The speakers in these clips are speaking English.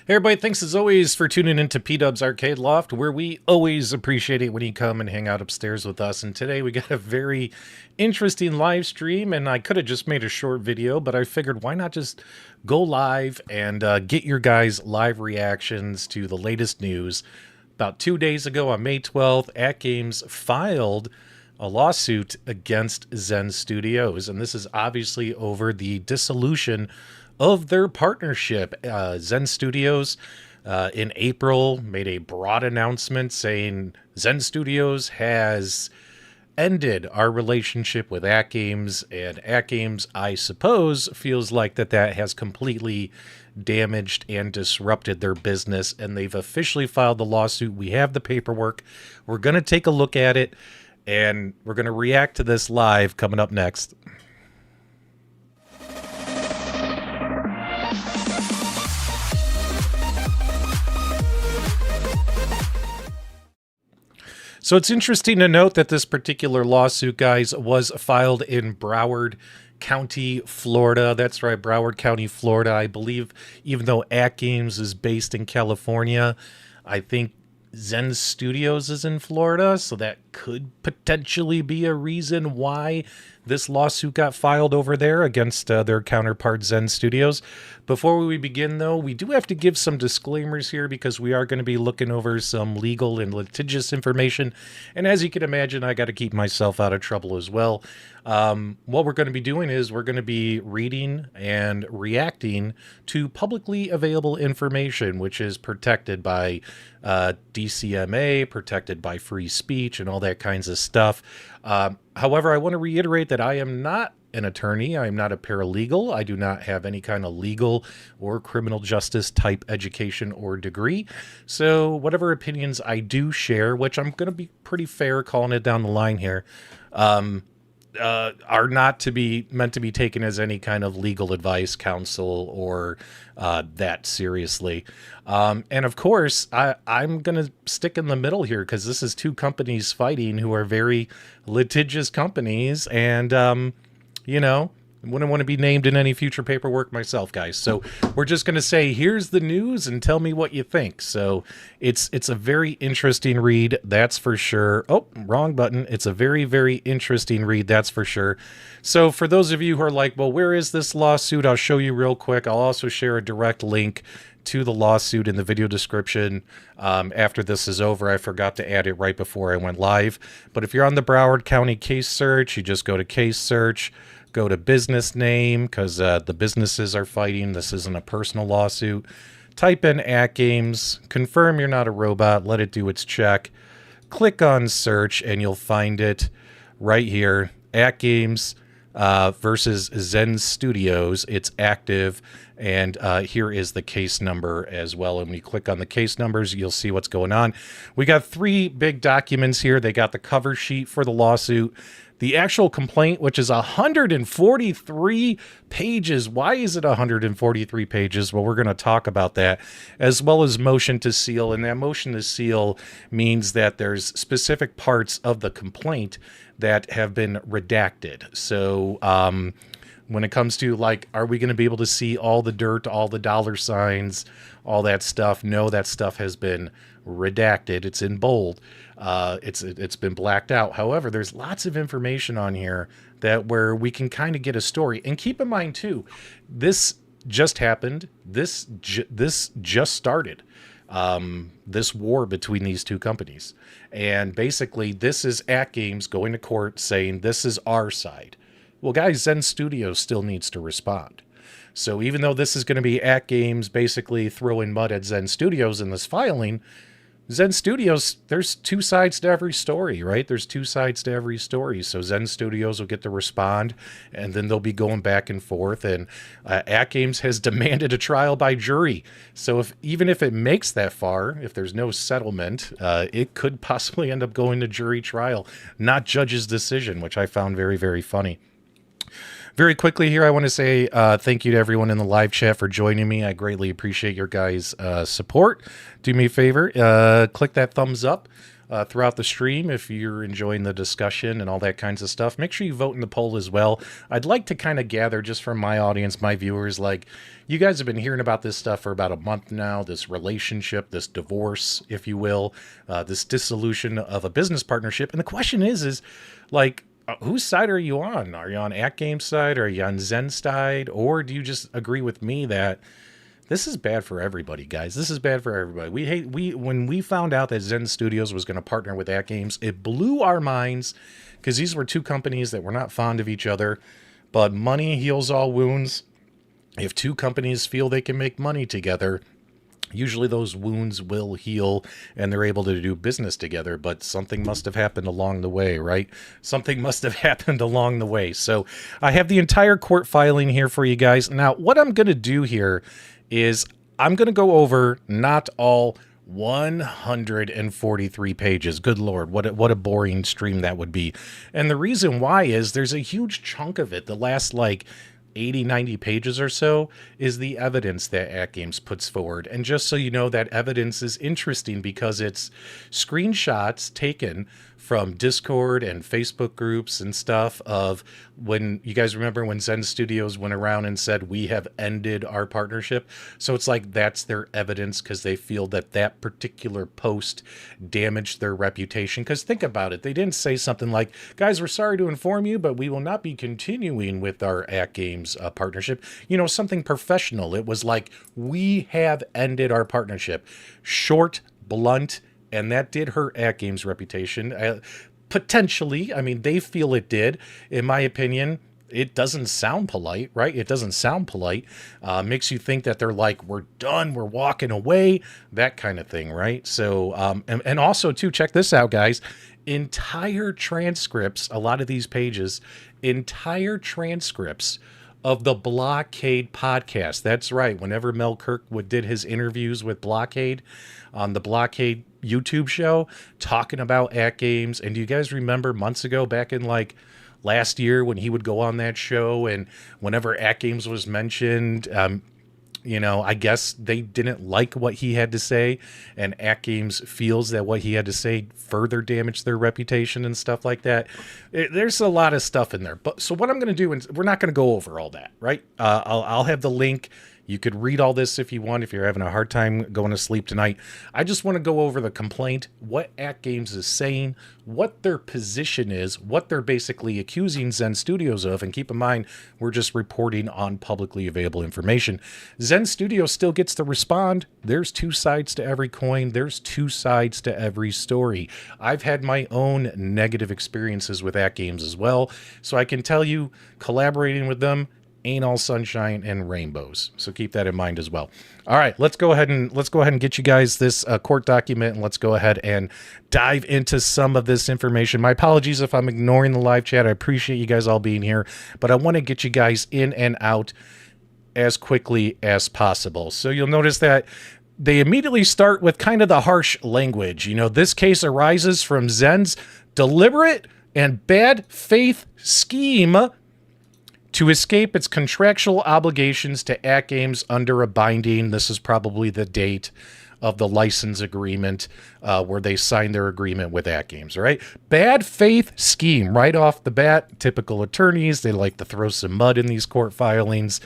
Hey everybody, thanks as always for tuning into PDubs Arcade Loft, where we always appreciate it when you come and hang out upstairs with us. And today we got a very interesting live stream, and I could have just made a short video, but I figured why not just go live and get your guys' live reactions to the latest news. About 2 days ago on May 12th, AtGames filed a lawsuit against Zen Studios, and this is obviously over the dissolution of their partnership. Zen Studios in April made a broad announcement saying Zen Studios has ended our relationship with AtGames, and AtGames, I suppose, feels like that has completely damaged and disrupted their business, and they've officially filed the lawsuit. We have the paperwork. We're going to take a look at it, and we're going to react to this live coming up next. So it's interesting to note that this particular lawsuit, guys, was filed in Broward County, Florida. That's right, Broward County, Florida. I believe even though AtGames is based in California, I think Zen Studios is in Florida, so that could potentially be a reason why this lawsuit got filed over there against their counterpart Zen Studios. Before we begin, though, we do have to give some disclaimers here because we are going to be looking over some legal and litigious information. And as you can imagine, I got to keep myself out of trouble as well. What we're going to be doing is we're going to be reading and reacting to publicly available information, which is protected by DCMA, protected by free speech, and all that kinds of stuff. However, I want to reiterate that I am not an attorney. I am not a paralegal. I do not have any kind of legal or criminal justice type education or degree. So whatever opinions I do share, which I'm going to be pretty fair calling it down the line here, are not to be meant to be taken as any kind of legal advice, counsel, or that seriously. And of course, I'm going to stick in the middle here because this is two companies fighting who are very litigious companies, and you know, wouldn't want to be named in any future paperwork myself, guys. So we're just going to say, here's the news and tell me what you think. So it's a very interesting read, that's for sure. Oh, wrong button. It's a very, very interesting read, that's for sure. So for those of you who are like, well, where is this lawsuit? I'll show you real quick. I'll also share a direct link to the lawsuit in the video description after this is over. I forgot to add it right before I went live. But if you're on the Broward County case search, you just go to case search, go to business name, because the businesses are fighting. This isn't a personal lawsuit. Type in AtGames, confirm you're not a robot, let it do its check. Click on search, and you'll find it right here. AtGames versus Zen Studios. It's active, and here is the case number as well. And when you click on the case numbers, you'll see what's going on. We got three big documents here. They got the cover sheet for the lawsuit, the actual complaint, which is 143 pages. Why is it 143 pages? Well, we're going to talk about that, as well as motion to seal. And that motion to seal means that there's specific parts of the complaint that have been redacted. So when it comes to, like, are we going to be able to see all the dirt, all the dollar signs, all that stuff? No, that stuff has been redacted. It's in bold. It's been blacked out. However, there's lots of information on here that where we can kind of get a story. And keep in mind too, this just happened. This just started. This war between these two companies. And basically this is AtGames going to court saying this is our side. Well, guys, Zen Studios still needs to respond. So even though this is going to be AtGames basically throwing mud at Zen Studios in this filing, Zen Studios, there's two sides to every story, right? There's two sides to every story. So Zen Studios will get to respond, and then they'll be going back and forth. And AtGames has demanded a trial by jury. So even if it makes that far, if there's no settlement, it could possibly end up going to jury trial, not judge's decision, which I found very, very funny. Very quickly here, I want to say thank you to everyone in the live chat for joining me. I greatly appreciate your guys' support. Do me a favor, click that thumbs up. throughout the stream if you're enjoying the discussion and all that kinds of stuff. Make sure you vote in the poll as well. I'd like to kind of gather just from my audience, my viewers, like you guys have been hearing about this stuff for about a month now, this relationship, this divorce, if you will, this dissolution of a business partnership. And the question is like, whose side are you on? Are you on AtGames' side? Are you on Zen's side? Or do you just agree with me that this is bad for everybody, guys? This is bad for everybody. When we found out that Zen Studios was going to partner with AtGames, it blew our minds because these were two companies that were not fond of each other, but money heals all wounds. If two companies feel they can make money together, usually those wounds will heal and they're able to do business together, but something must have happened along the way, right? Something must have happened along the way. So I have the entire court filing here for you guys. Now, what I'm going to do here is I'm going to go over not all 143 pages. Good Lord, what a boring stream that would be. And the reason why is there's a huge chunk of it, the last like 80, 90 pages or so, is the evidence that AtGames puts forward. And just so you know, that evidence is interesting because it's screenshots taken from Discord and Facebook groups and stuff of when you guys remember when Zen Studios went around and said, we have ended our partnership. So it's like that's their evidence because they feel that that particular post damaged their reputation. Because think about it. They didn't say something like, guys, we're sorry to inform you, but we will not be continuing with our AtGames partnership. You know, something professional. It was like, we have ended our partnership. Short, blunt, and that did hurt AtGames' reputation. Potentially, I mean, they feel it did. In my opinion, it doesn't sound polite, right? It doesn't sound polite. Makes you think that they're like, we're done, we're walking away, that kind of thing, right? So, and also, too, check this out, guys. Entire transcripts, a lot of these pages, entire transcripts of the Blockade podcast. That's right. Whenever Mel Kirkwood did his interviews with Blockade on the Blockade YouTube show, talking about AtGames. And do you guys remember months ago, back in like last year, when he would go on that show and whenever AtGames was mentioned, you know, I guess they didn't like what he had to say, and AtGames feels that what he had to say further damaged their reputation and stuff like that. There's a lot of stuff in there. But so what I'm going to do, and we're not going to go over all that, right? I'll have the link. You could read all this if you want, if you're having a hard time going to sleep tonight. I just want to go over the complaint, what AtGames is saying, what their position is, what they're basically accusing Zen Studios of. And keep in mind, we're just reporting on publicly available information. Zen Studios still gets to respond. There's two sides to every coin. There's two sides to every story. I've had my own negative experiences with AtGames as well. So I can tell you, collaborating with them ain't all sunshine and rainbows. So keep that in mind as well. All right, let's go ahead and get you guys this court document, and let's go ahead and dive into some of this information. My apologies if I'm ignoring the live chat. I appreciate you guys all being here, but I want to get you guys in and out as quickly as possible. So you'll notice that they immediately start with kind of the harsh language. You know, this case arises from Zen's deliberate and bad faith scheme to escape its contractual obligations to AtGames under a binding, this is probably the date of the license agreement where they signed their agreement with AtGames, all right? Bad faith scheme right off the bat. Typical attorneys, they like to throw some mud in these court filings.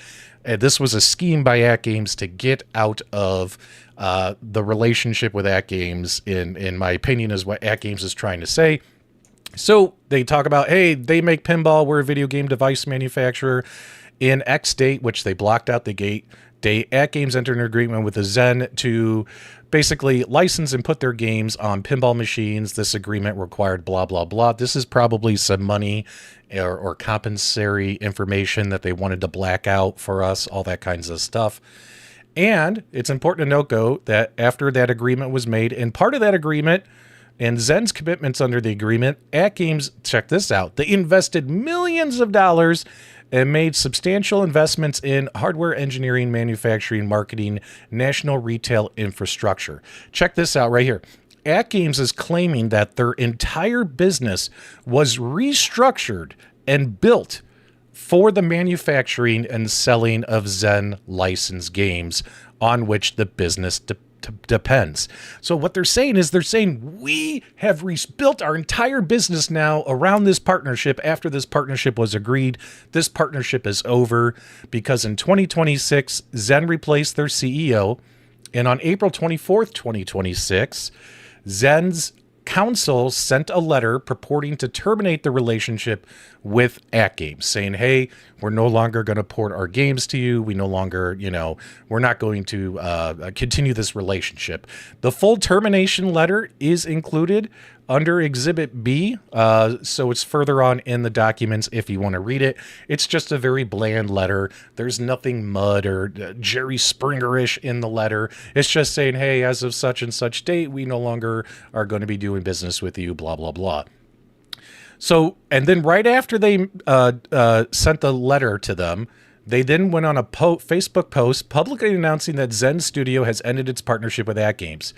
This was a scheme by AtGames to get out of the relationship with AtGames, in my opinion, is what AtGames is trying to say. So they talk about, hey, they make pinball, we're a video game device manufacturer. In X date, which they blocked out the date, AtGames entered an agreement with the Zen to basically license and put their games on pinball machines. This agreement required blah, blah, blah. This is probably some money or compensatory information that they wanted to black out for us, all that kinds of stuff. And it's important to note, though, that after that agreement was made, and part of that agreement and Zen's commitments under the agreement, AtGames, check this out, they invested millions of dollars and made substantial investments in hardware engineering, manufacturing, marketing, national retail infrastructure. Check this out right here. AtGames is claiming that their entire business was restructured and built for the manufacturing and selling of Zen licensed games on which the business depends. So what they're saying is we have rebuilt our entire business now around this partnership. After this partnership was agreed, this partnership is over because in 2026, Zen replaced their CEO. And on April 24th, 2026, Zen's counsel sent a letter purporting to terminate the relationship with AtGames, saying, hey, we're no longer going to port our games to you. We no longer, we're not going to continue this relationship. The full termination letter is included under Exhibit B, so it's further on in the documents if you want to read it. It's just a very bland letter. There's nothing mud or Jerry Springer-ish in the letter. It's just saying, hey, as of such and such date, we no longer are going to be doing business with you, blah, blah, blah. So, and then right after they sent the letter to them, they then went on a Facebook post publicly announcing that Zen Studio has ended its partnership with AtGames.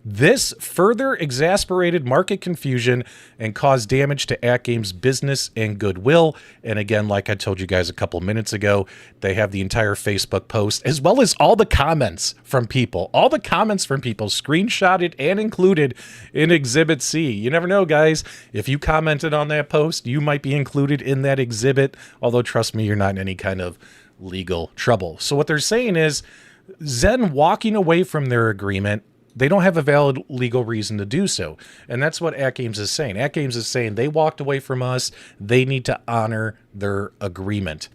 This further exasperated market confusion and caused damage to AtGames' business and goodwill. And again, like I told you guys a couple minutes ago, they have the entire Facebook post, as well as all the comments from people. All the comments from people screenshotted and included in Exhibit C. You never know, guys. If you commented on that post, you might be included in that exhibit. Although, trust me, you're not in any kind of legal trouble. So what they're saying is Zen walking away from their agreement, they don't have a valid legal reason to do so. And that's what AtGames is saying. AtGames is saying they walked away from us. They need to honor their agreement.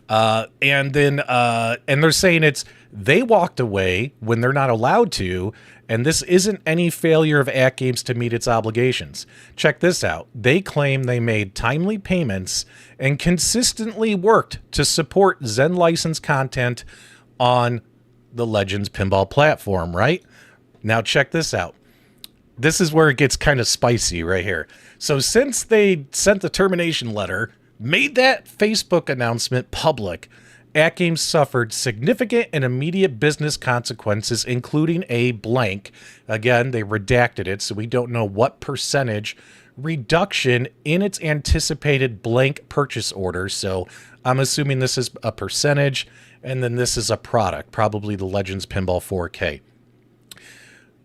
And they're saying they walked away when they're not allowed to. And this isn't any failure of AtGames to meet its obligations. Check this out. They claim they made timely payments and consistently worked to support Zen licensed content on the Legends Pinball platform, right? Now check this out. This is where it gets kind of spicy right here. So since they sent the termination letter, made that Facebook announcement public, AtGames suffered significant and immediate business consequences, including a blank. Again, they redacted it, so we don't know what percentage reduction in its anticipated blank purchase order. So I'm assuming this is a percentage, and then this is a product, probably the Legends Pinball 4K.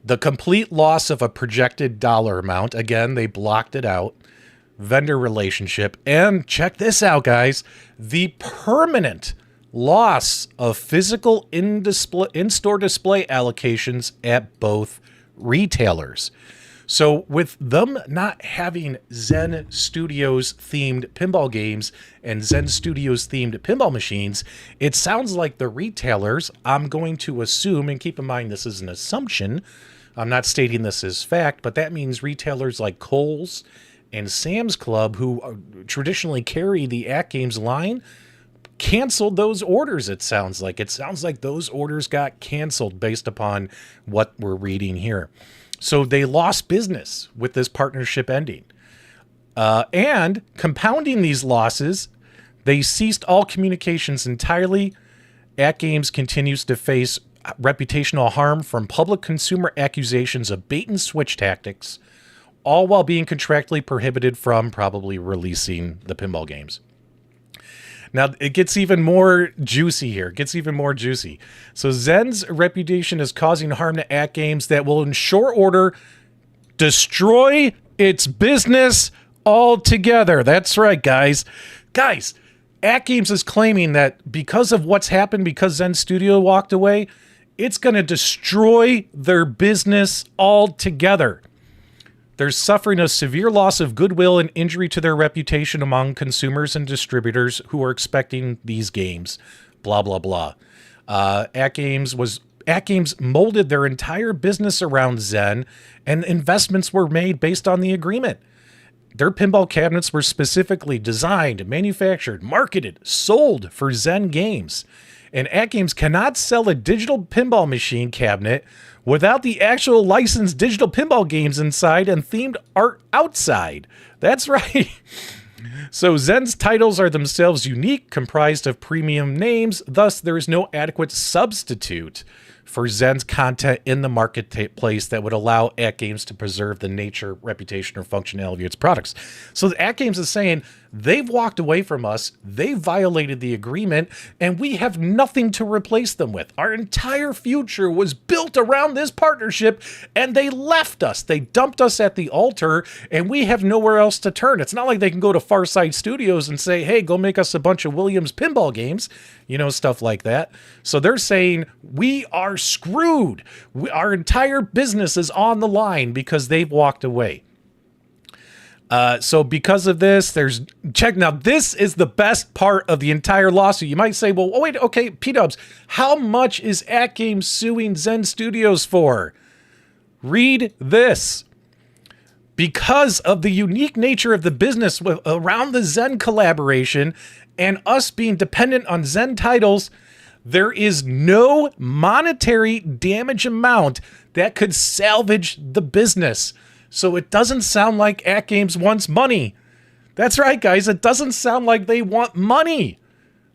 The complete loss of a projected dollar amount, again, they blocked it out, vendor relationship, and check this out, guys, the permanent loss of physical in-store display allocations at both retailers. So with them not having Zen Studios themed pinball games and Zen Studios themed pinball machines, it sounds like the retailers, I'm going to assume, and keep in mind this is an assumption, I'm not stating this as fact, but that means retailers like Kohl's and Sam's Club, who traditionally carry the AtGames line, canceled those orders. It sounds like those orders got canceled based upon what we're reading here. So they lost business with this partnership ending. And compounding these losses, they ceased all communications entirely. AtGames continues to face reputational harm from public consumer accusations of bait and switch tactics, all while being contractually prohibited from probably releasing the pinball games. Now, it gets even more juicy here. It gets even more juicy. So Zen's reputation is causing harm to AtGames that will, in short order, destroy its business altogether. That's right, guys. Guys, AtGames is claiming that because of what's happened, because Zen Studio walked away, it's going to destroy their business altogether. They're suffering a severe loss of goodwill and injury to their reputation among consumers and distributors who are expecting these games. Blah, blah, blah. AtGames molded their entire business around Zen, and investments were made based on the agreement. Their pinball cabinets were specifically designed, manufactured, marketed, sold for Zen games. And AtGames cannot sell a digital pinball machine cabinet without the actual licensed digital pinball games inside and themed art outside. That's right. So Zen's titles are themselves unique, comprised of premium names. Thus, there is no adequate substitute for Zen's content in the marketplace that would allow AtGames to preserve the nature, reputation, or functionality of its products. So AtGames is saying they've walked away from us, they violated the agreement, and we have nothing to replace them with. Our entire future was built built around this partnership, and they left us. They dumped us at the altar, and we have nowhere else to turn. It's not like they can go to Farside Studios and say, hey, go make us a bunch of Williams pinball games, stuff like that. So they're saying we are screwed. Our entire business is on the line because they've walked away. So because of this, now this is the best part of the entire lawsuit. You might say, well, wait, okay, PDubs, how much is AtGames suing Zen Studios for? Read this. Because of the unique nature of the business around the Zen collaboration and us being dependent on Zen titles, there is no monetary damage amount that could salvage the business. So it doesn't sound like AtGames wants money. That's right, guys. It doesn't sound like they want money.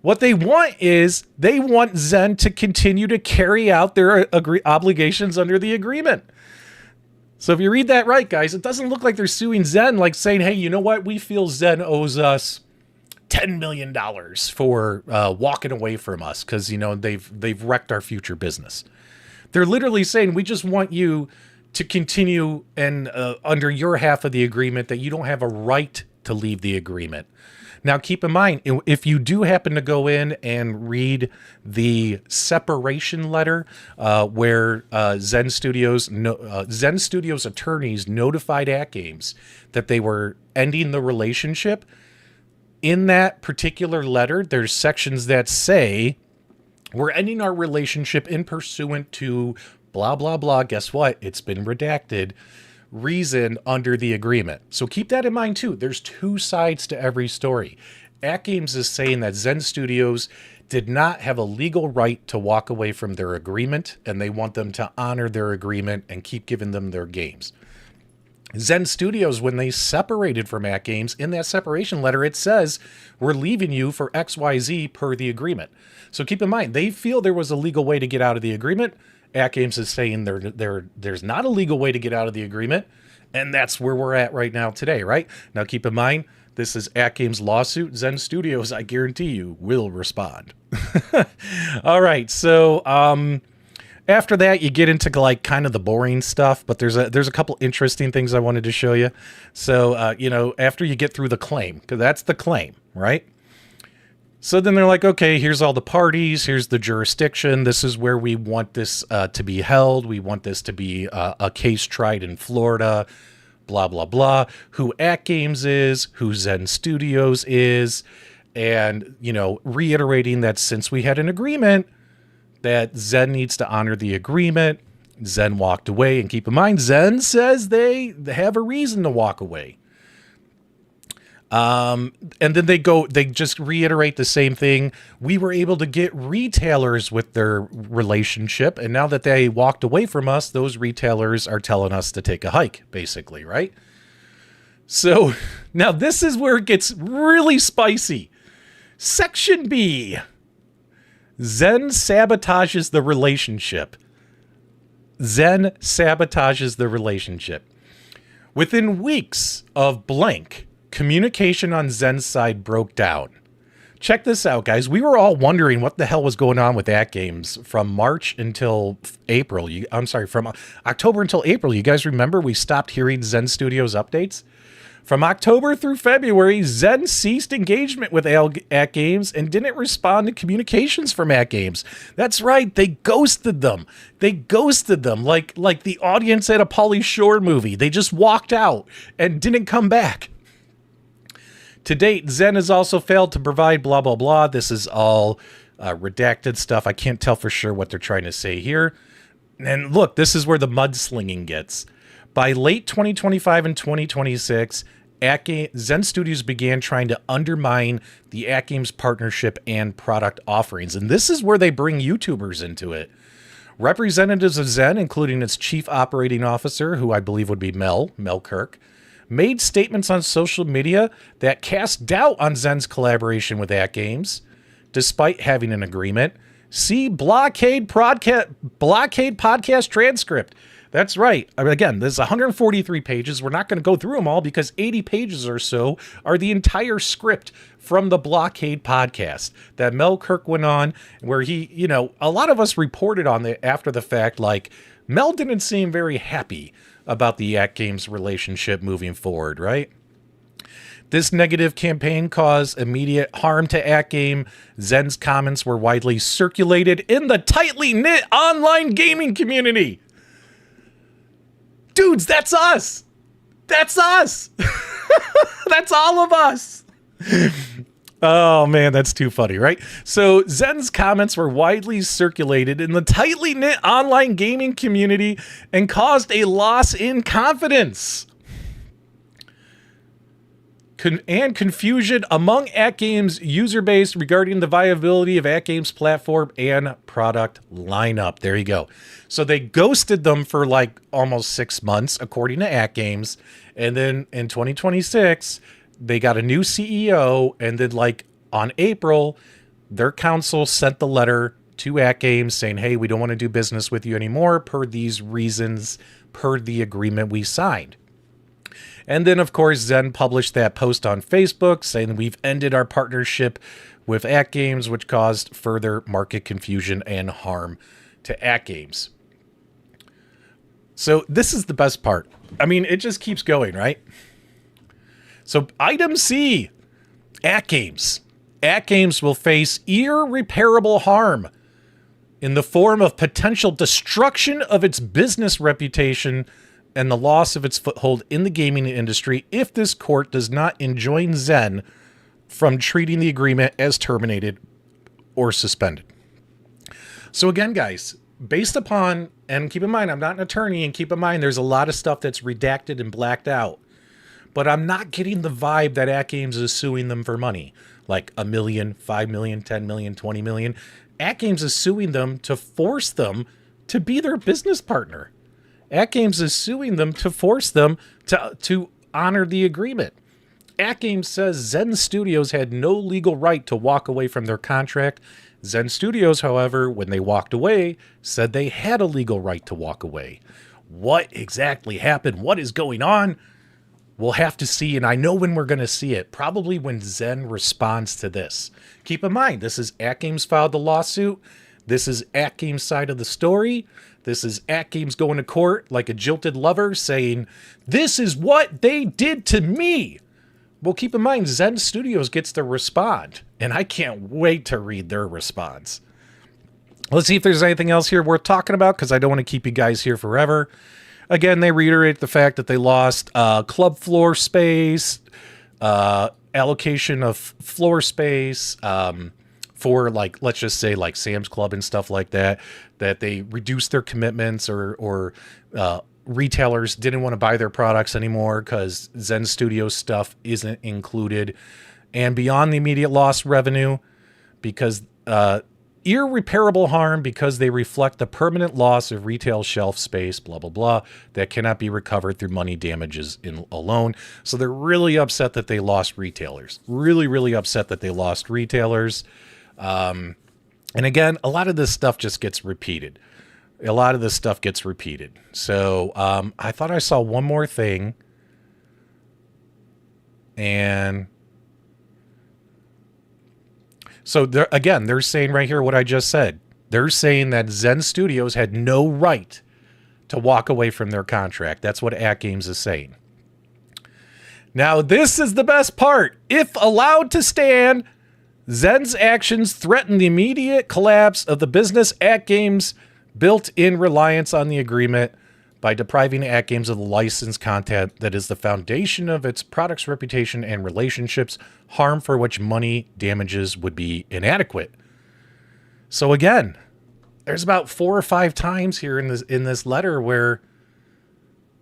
What they want is they want Zen to continue to carry out their obligations under the agreement. So if you read that right, guys, it doesn't look like they're suing Zen, like saying, hey, you know what? We feel Zen owes us $10 million for walking away from us because, they've wrecked our future business. They're literally saying, we just want you to continue and under your half of the agreement that you don't have a right to leave the agreement. Now, keep in mind, if you do happen to go in and read the separation letter where Zen Studios attorneys notified AtGames that they were ending the relationship, in that particular letter, there's sections that say, we're ending our relationship in pursuant to blah, blah, blah. Guess what? It's been redacted. Reason under the agreement. So keep that in mind too. There's two sides to every story. AtGames is saying that Zen Studios did not have a legal right to walk away from their agreement, and they want them to honor their agreement and keep giving them their games. Zen Studios, when they separated from AtGames, in that separation letter, it says, we're leaving you for XYZ per the agreement. So keep in mind, they feel there was a legal way to get out of the agreement. AtGames is saying there's not a legal way to get out of the agreement, and that's where we're at right now today, right? Now, keep in mind, this is AtGames' lawsuit. Zen Studios, I guarantee you, will respond. All right, so after that, you get into like kind of the boring stuff, but there's a couple interesting things I wanted to show you. So, after you get through the claim, because that's the claim, right? So then they're like, okay, here's all the parties. Here's the jurisdiction. This is where we want this to be held. We want this to be a case tried in Florida, blah, blah, blah. Who AtGames is, who Zen Studios is, and, reiterating that since we had an agreement, that Zen needs to honor the agreement. Zen walked away. And keep in mind, Zen says they have a reason to walk away. And then they just reiterate the same thing. We were able to get retailers with their relationship, and now that they walked away from us, those retailers are telling us to take a hike, basically, right? So now this is where it gets really spicy. Section B. Zen sabotages the relationship. Zen sabotages the relationship. Within weeks of blank, communication on Zen's side broke down. Check this out, guys. We were all wondering what the hell was going on with AtGames from March until April. From October until April. You guys remember we stopped hearing Zen Studios updates? From October through February, Zen ceased engagement with AtGames and didn't respond to communications from AtGames. That's right, they ghosted them. They ghosted them like the audience at a Pauly Shore movie. They just walked out and didn't come back. To date, Zen has also failed to provide blah, blah, blah. This is all redacted stuff. I can't tell for sure what they're trying to say here. And look, this is where the mudslinging gets. By late 2025 and 2026, Zen Studios began trying to undermine the AtGames partnership and product offerings. And this is where they bring YouTubers into it. Representatives of Zen, including its chief operating officer, who I believe would be Mel Kirk, made statements on social media that cast doubt on Zen's collaboration with AtGames, despite having an agreement. See Blockade podcast transcript. That's right. I mean, again, there's 143 pages. We're not going to go through them all because 80 pages or so are the entire script from the Blockade podcast that Mel Kirk went on, where he, a lot of us reported on it after the fact, like, Mel didn't seem very happy about the AtGames relationship moving forward, right? This negative campaign caused immediate harm to AtGame. Zen's comments were widely circulated in the tightly knit online gaming community. Dudes, that's us. That's us. That's all of us. Oh, man, that's too funny, right? So Zen's comments were widely circulated in the tightly knit online gaming community and caused a loss in confidence and confusion among AtGames user base regarding the viability of AtGames platform and product lineup. There you go. So they ghosted them for like almost 6 months, according to AtGames. And then in 2026, they got a new CEO. And then like on April, their council sent the letter to AtGames saying, hey, we don't want to do business with you anymore per these reasons, per the agreement we signed. And then, of course, Zen published that post on Facebook saying we've ended our partnership with AtGames, which caused further market confusion and harm to AtGames. So this is the best part. I mean, it just keeps going, right? So item C, AtGames. AtGames will face irreparable harm in the form of potential destruction of its business reputation and the loss of its foothold in the gaming industry if this court does not enjoin Zen from treating the agreement as terminated or suspended. So again, guys, based upon, and keep in mind, I'm not an attorney, and keep in mind, there's a lot of stuff that's redacted and blacked out, but I'm not getting the vibe that AtGames is suing them for money, like $1 million, $5 million, $10 million, $20 million. AtGames is suing them to force them to be their business partner. AtGames is suing them to force them to honor the agreement. AtGames says Zen Studios had no legal right to walk away from their contract. Zen Studios, however, when they walked away, said they had a legal right to walk away. What exactly happened? What is going on? We'll have to see, and I know when we're going to see it. Probably when Zen responds to this. Keep in mind, this is AtGames filed the lawsuit. This is AtGames' side of the story. This is AtGames going to court like a jilted lover saying, this is what they did to me. Well, keep in mind, Zen Studios gets to respond, and I can't wait to read their response. Let's see if there's anything else here worth talking about, because I don't want to keep you guys here forever. Again, they reiterate the fact that they lost club floor space, allocation of floor space, for like, let's just say like Sam's Club and stuff like that, that they reduced their commitments or retailers didn't want to buy their products anymore because Zen Studios stuff isn't included. And beyond the immediate lost revenue, because irreparable harm because they reflect the permanent loss of retail shelf space, blah, blah, blah, that cannot be recovered through money damages alone. So they're really upset that they lost retailers. Really, really upset that they lost retailers. And again, a lot of this stuff just gets repeated. A lot of this stuff gets repeated. So I thought I saw one more thing. And so they're saying right here what I just said. They're saying that Zen Studios had no right to walk away from their contract. That's what AtGames is saying. Now, this is the best part. If allowed to stand, Zen's actions threaten the immediate collapse of the business AtGames built in reliance on the agreement by depriving AtGames of the licensed content that is the foundation of its product's reputation and relationships, harm for which money damages would be inadequate. So again, there's about 4 or 5 times here in this letter where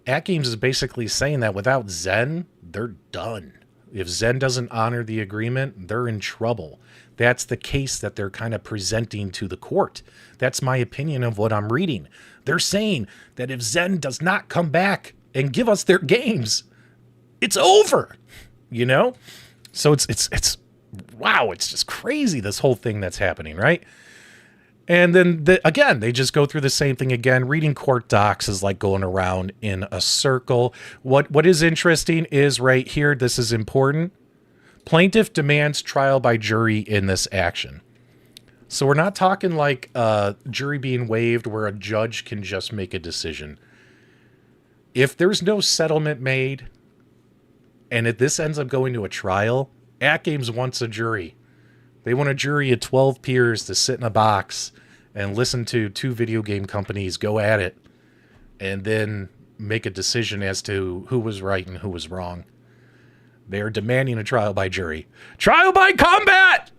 AtGames is basically saying that without Zen, they're done. If Zen doesn't honor the agreement, they're in trouble. That's the case that they're kind of presenting to the court. That's my opinion of what I'm reading. They're saying that if Zen does not come back and give us their games, it's over, you know? So it's wow, it's just crazy, this whole thing that's happening, right? And then, again, they just go through the same thing again. Reading court docs is like going around in a circle. What is interesting is right here, this is important. Plaintiff demands trial by jury in this action. So we're not talking like jury being waived where a judge can just make a decision. If there's no settlement made and if this ends up going to a trial, AtGames wants a jury. They want a jury of 12 peers to sit in a box and listen to two video game companies go at it and then make a decision as to who was right and who was wrong. They are demanding a trial by jury. Trial by combat!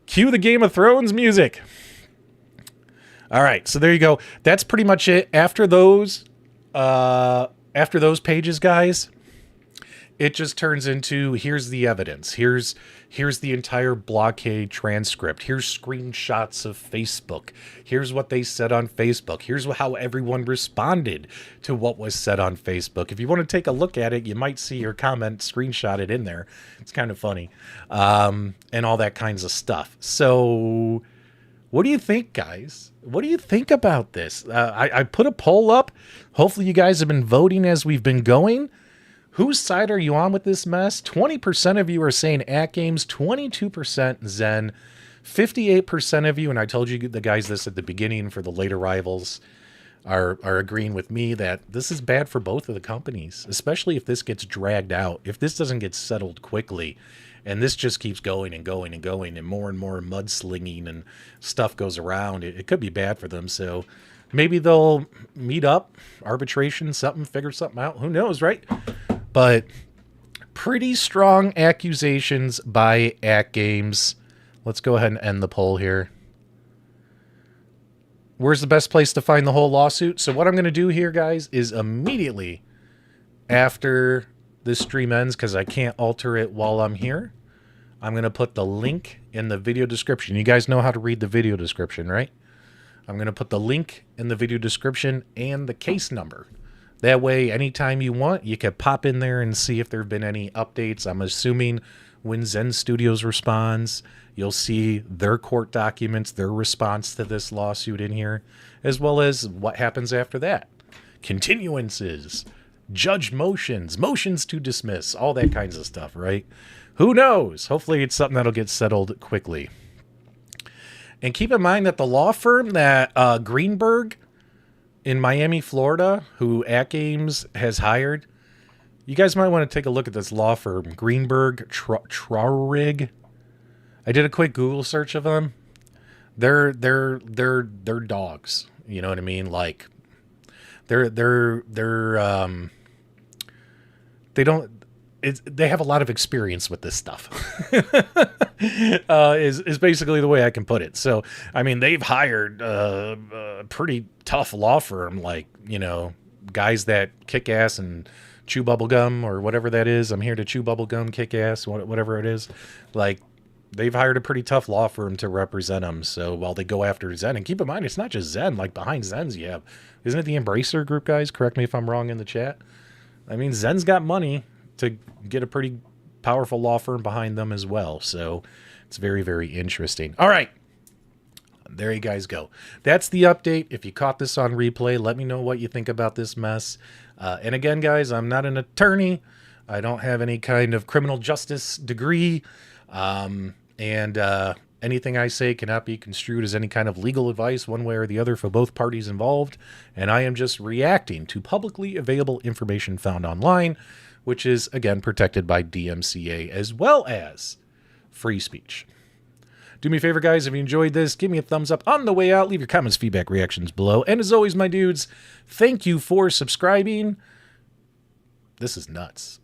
Cue the Game of Thrones music. All right, so there you go. That's pretty much it. After those pages, guys, it just turns into, here's the evidence. Here's the entire blockade transcript. Here's screenshots of Facebook. Here's what they said on Facebook. Here's how everyone responded to what was said on Facebook. If you want to take a look at it, you might see your comment screenshotted in there. It's kind of funny. And all that kinds of stuff. So what do you think, guys? What do you think about this? I put a poll up. Hopefully you guys have been voting as we've been going. Whose side are you on with this mess? 20% of you are saying AtGames, 22% Zen, 58% of you, and I told you the guys this at the beginning for the late arrivals, are agreeing with me that this is bad for both of the companies, especially if this gets dragged out. If this doesn't get settled quickly, and this just keeps going and going and going, and more mudslinging and stuff goes around, it could be bad for them. So maybe they'll meet up, arbitration, something, figure something out. Who knows, right? But pretty strong accusations by AtGames. Let's go ahead and end the poll here. Where's the best place to find the whole lawsuit? So what I'm going to do here, guys, is immediately after this stream ends, because I can't alter it while I'm here, I'm going to put the link in the video description. You guys know how to read the video description, right? I'm going to put the link in the video description and the case number. That way, anytime you want, you can pop in there and see if there have been any updates. I'm assuming when Zen Studios responds, you'll see their court documents, their response to this lawsuit in here, as well as what happens after that. Continuances, judge motions, motions to dismiss, all that kinds of stuff, right? Who knows? Hopefully it's something that'll get settled quickly. And keep in mind that the law firm that Greenberg in Miami, Florida, who AtGames has hired, you guys might want to take a look at this law firm, Greenberg Traurig. I did a quick Google search of them. They're dogs. You know what I mean? Like they have a lot of experience with this stuff. Is basically the way I can put it. So, I mean, they've hired a pretty tough law firm, like, you know, guys that kick ass and chew bubble gum or whatever that is. I'm here to chew bubble gum, kick ass, whatever it is. Like, they've hired a pretty tough law firm to represent them. So while they go after Zen, and keep in mind, it's not just Zen. Like, behind Zen's, you have, isn't it the Embracer Group, guys? Correct me if I'm wrong in the chat. I mean, Zen's got money to get a pretty powerful law firm behind them as well. So it's very, very interesting. All right. There you guys go. That's the update. If you caught this on replay, let me know what you think about this mess. And again, guys, I'm not an attorney. I don't have any kind of criminal justice degree. Anything I say cannot be construed as any kind of legal advice one way or the other for both parties involved. And I am just reacting to publicly available information found online, which is, again, protected by DMCA as well as free speech. Do me a favor, guys. If you enjoyed this, give me a thumbs up on the way out. Leave your comments, feedback, reactions below. And as always, my dudes, thank you for subscribing. This is nuts.